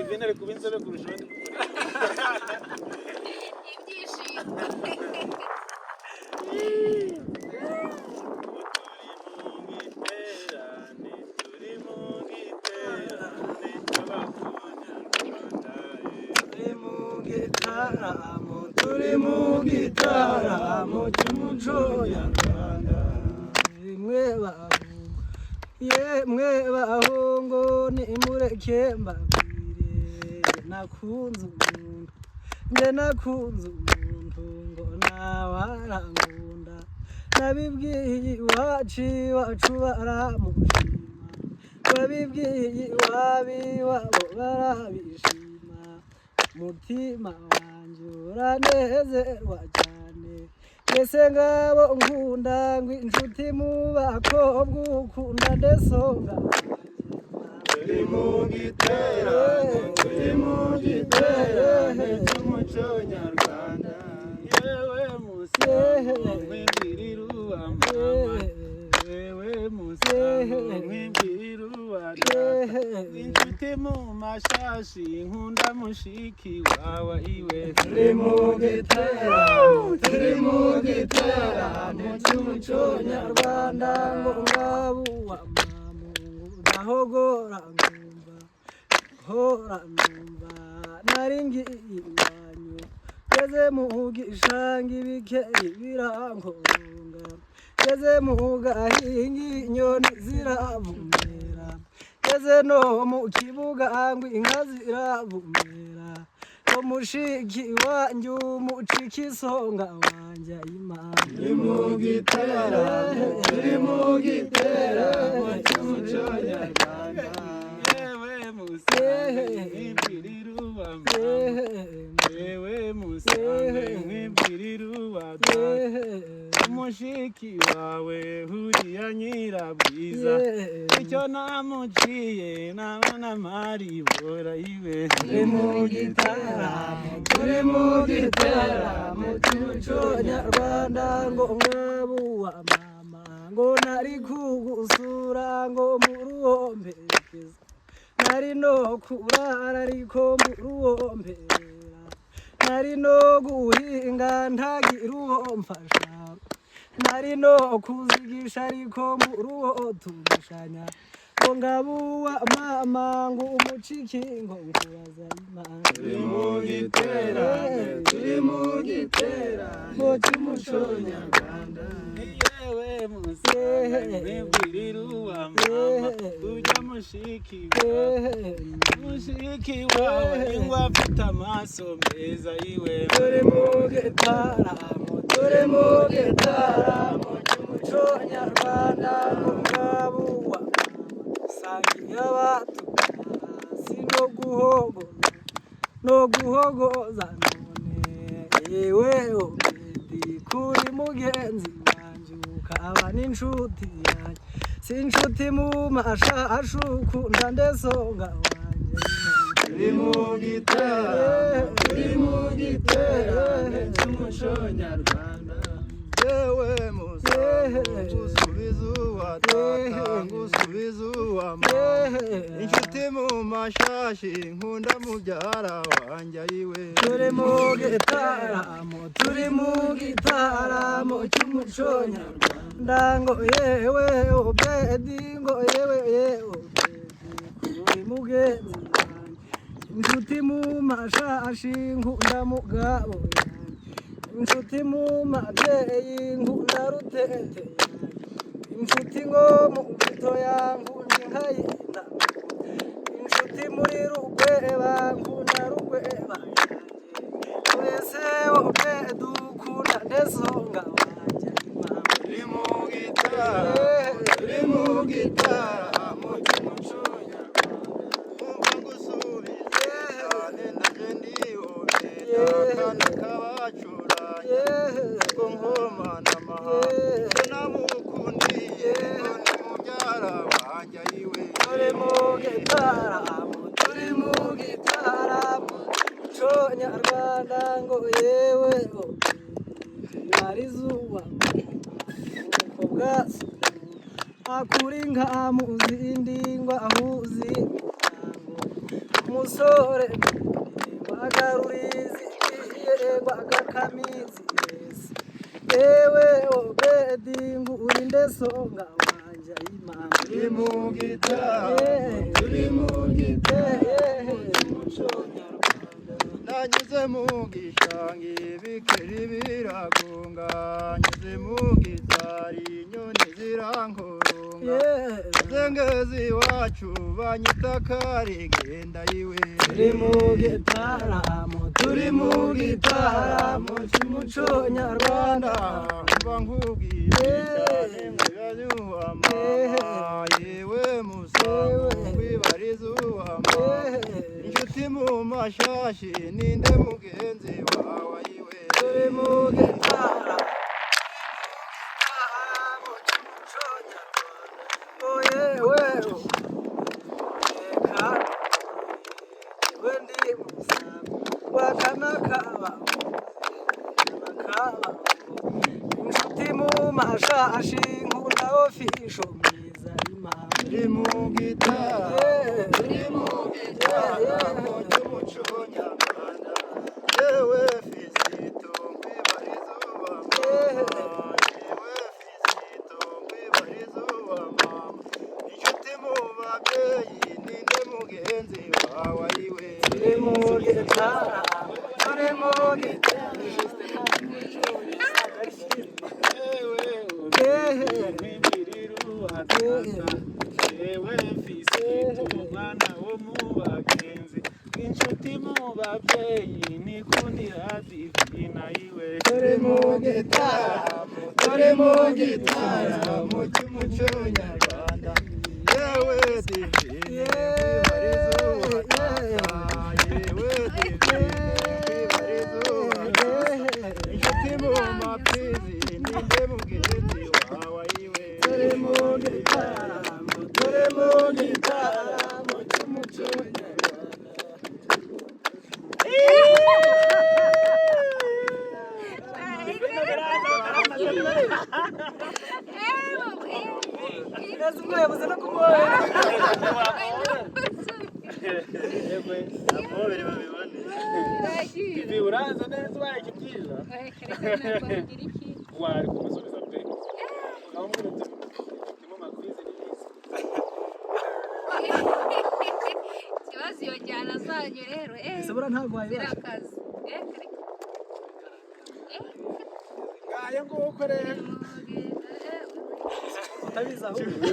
Ivenere kuba inzobe kurushaho ibyishimo turi mu gitaramo cy'umuco nyarwanda yemwe bahungu nimureke mbabwire nakunze umuntu ngo nawarankunda nabibwiye iwacu baramushima babibwiye iwabo barabishima mutima wanjye uranezerwa cyane mbese ngabo nkunda ngo inshuti mu bakobwa ukunda ndesonga turi mu giterane cy'umuco nyarwanda yewe musango mwibwirira uwa mama yewe musango mwibwirira uwa data inshuti mu mashashi nkunda mushiki wawe iwe turi mu giterane cy'umuco nyarwanda ngo ngabo wa mama ndahogora numva nari ngiye iwanyu ngeze mu gishanga ibikeri birankoronga ngeze mu gahinga inyoni ziravumera ngeze no mu kibuga ngo inka ziravumera umushiki wanjye umucika isonga wanjye imana turi mu giterane cy'umuco nyarwanda yewe musange mwibwirira uwa mama yewe musange mwibwirira uwa data umushiki wawe huriya nyirabwiza icyo namuciye nabona maribora iwe turi mu gitaramo cy'umuco nyarwanda ngo ngabo wa mama ngo nari kugusura ngo mu ruhomberekeza nari no kurara ariko mu ruhomberera nari no guhinga ntagira uwo mfasha nari no kuzigisha ariko mu ruho tugishanya ngo ngabo wa mama ngo umuciki ngo nkuraza imana turi mu giterane cy'umuco nyarwanda yewe musange mwibwirira uwa mama ujya mushiki wawe ngo afite amaso meza iwe turi mu gitaramo cy'umuco nyarwanda ngo ngabo wa sangiye abatugasi no guhogoza none yewe obedi kuri mugenzi wanjye ukaba n'inshuti yanjye si inshuti mu mashashu ukunda ndesonga wanjye turi mu giterane cy'umuco nyarwanda yewe musango ngusubiza uwa data ngusubiza uwa mama inshuti mu mashashi nkunda mubyara wanjye ayiwe turi mu gitaramo cy'umuco nyarwanda ngo yewe obedi ngo yewe obedi kuri mugenzi wanjye inshuti mu mashashi nkunda mugabo yanjye inshuti mu mabyeyi nkunda rutete inshuti ngo mu bitoya nkunda inka y'inda inshuti muri rugweba nkunda rugweba yanjye wese obedi ukunda ndesonga wanjye imana turi mu gitaramo cy'umuco nyarwanda umva ngusubize cyane ndaje ndihorera akana kabacuranye ngo nkomana amahanga namukundiye none mubyara wanjye ayiwe turi mu gitaramo cy'umuco nyarwanda ngo yewe hari izuba ubwoko bwazo akura inka mu zindi ngo ahuze umusore wagarurizi yego agakamizi yewe obedi ngo urinde songa wanje imana turi mu gitara nanyuze mu gishangi bikeri biragunga nyuze mu gitari inyoni zirankurunga zengezi iwacu banyita karigenda yiwe turi mu gitaramo cy'umuco nyarwanda mva nkubwiye cyane ngayanyuwa mama yewe musamu wibariza uwama inshuti mu mashashi ninde mugenzi wawe yiwe turi mu gitaramo cy'umuco nyarwanda yewe yewe ndi musamu wakanakaba inshuti mu mashashi nkunda ofisho mwiza imana turi mu gitaramo cy'umuco nyarwanda yewe fisito nkwibariza uwama yewe fisito nkwibariza uwama inshuti mu babyeyi ninde mugenzi wawe yiwe turi mu gitaramo yewe fisito umwana wo mu bagenzi inshuti mu babyeyi nikundira divina yiwe turi mu gitaramo cy'umuco nyarwanda yewe divine wibariza uwamasa yewe divine wibariza uwamasa inshuti mu mapfizi ninde mugenzi wawe yiwe turi mu gitaramo cy'umuco neza umwayobozi no kumwohera amobere babibone ibi uranze neza ubaye ikibyiza wari kumusubiza pe aho mwirutse mu makwizi ikibazo iyo njyana zanyu rero isabura ntabwo wayibasha zirakaze ngayo nguko rero utabizi ahubwo